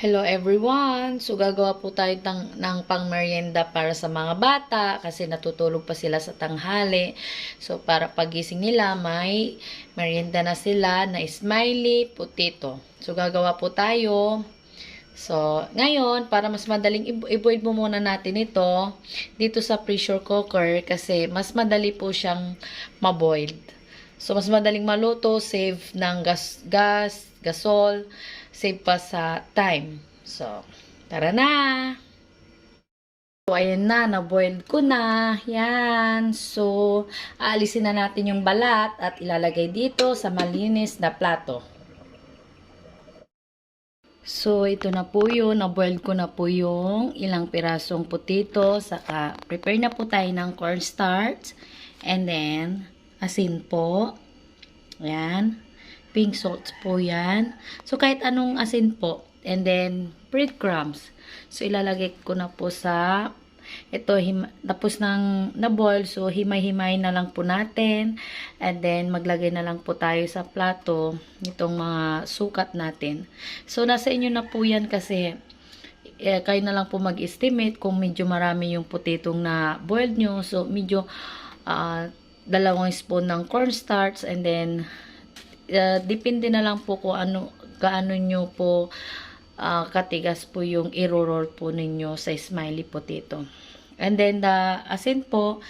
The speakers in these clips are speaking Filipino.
Hello everyone! So gagawa po tayo ng pangmerienda para sa mga bata kasi natutulog pa sila sa tanghali. So para pagising nila may merienda na sila na smiley potato. So gagawa po tayo. So ngayon para mas madaling i-boil mo muna natin ito dito sa pressure cooker kasi mas madali po siyang maboiled. So mas madaling maluto, save ng gasol, save pa sa time. So, tara na! So, ayan na, na-boiled ko na. Yan. So, aalisin na natin yung balat at ilalagay dito sa malinis na plato. So, ito na po yun. Na-boiled ko na po yung ilang pirasong potato. Saka, prepare na po tayo ng cornstarch. And then, asin po. Ayan. Pink salt po yan. So, kahit anong asin po. And then, breadcrumbs. So, ilalagay ko na po sa ito, tapos nang na-boil. So, himay-himay na lang po natin. And then, maglagay na lang po tayo sa plato itong mga sukat natin. So, nasa inyo na po yan kasi kayo na lang po mag-estimate kung medyo marami yung potatong na boiled nyo. So, medyo 2 spoon ng cornstarch and then depende na lang po kung gaano nyo po katigas po yung i-roll po ninyo sa smiley potato. And then the asin po,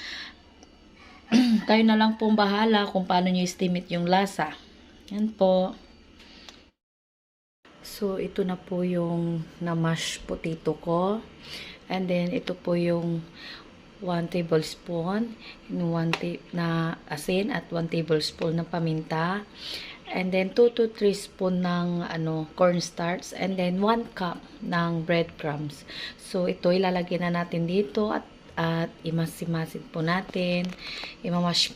kayo na lang pong bahala kung paano nyo estimate yung lasa. Yan po. So, ito na po yung na-mash potato ko. And then, ito po yung 1 tablespoon na asin at 1 tablespoon ng paminta. And then, 2 to 3 spoon ng cornstarch. And then, 1 cup ng breadcrumbs. So, ito ilalagay na natin dito at imasimasin po natin. Imamash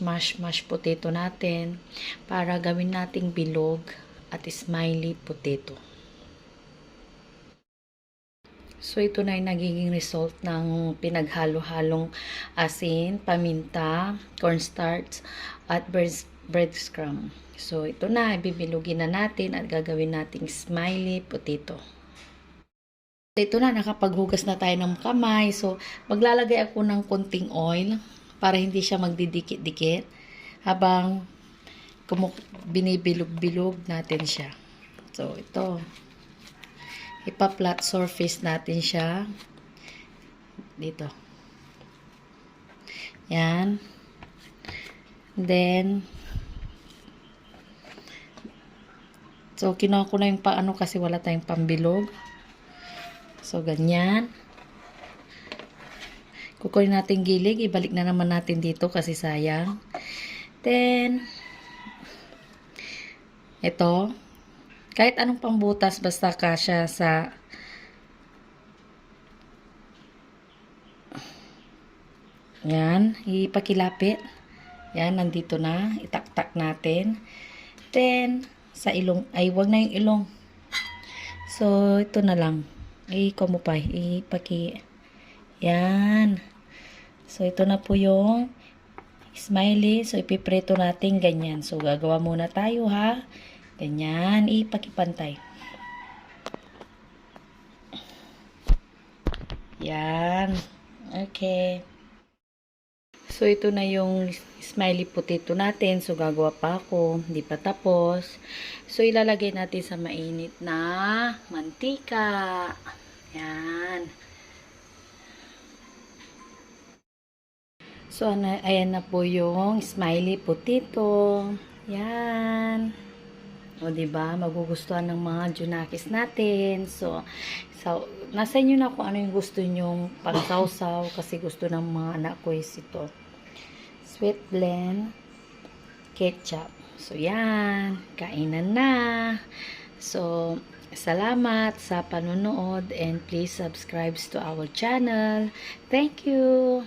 potato natin para gawin nating bilog at smiley potato. So, ito na yung nagiging result ng pinaghalo-halong asin, paminta, cornstarch, at breadcrumb. So, ito na, ibibilugin na natin at gagawin nating smiley potato. So, ito na, nakapaghugas na tayo ng kamay. So, maglalagay ako ng konting oil para hindi siya magdidikit-dikit habang binibilog-bilog natin siya. So, ito. Ipa-flat surface natin siya dito. Yan. Then, so, kinuha ko na yung paano kasi wala tayong pambilog. So, ganyan. Kukunin natin gilig. Ibalik na naman natin dito kasi sayang. Then, ito. Kahit anong pambutas, basta kasya sa yan, ipakilapit. Yan, nandito na. Itaktak natin. Then, sa ilong, ay wag na yung ilong. So, ito na lang. Kumupay. Yan. So, ito na po yung smiley. So, ipiprito natin ganyan. So, gagawa muna tayo ha. Ganyan, ipakipantay. Yan. Okay. So, ito na yung smiley potato natin. So, gagawa pa ako. Hindi pa tapos. So, ilalagay natin sa mainit na mantika. Yan. So, ayan na po yung smiley potato. Yan. O, diba? Magugustuhan ng mga junakis natin. So, nasa inyo na kung ano yung gusto nyong pangsawsaw kasi gusto ng mga anak ko is ito. Sweet blend ketchup. So, yan. Kainan na. So, salamat sa panonood and please subscribe to our channel. Thank you!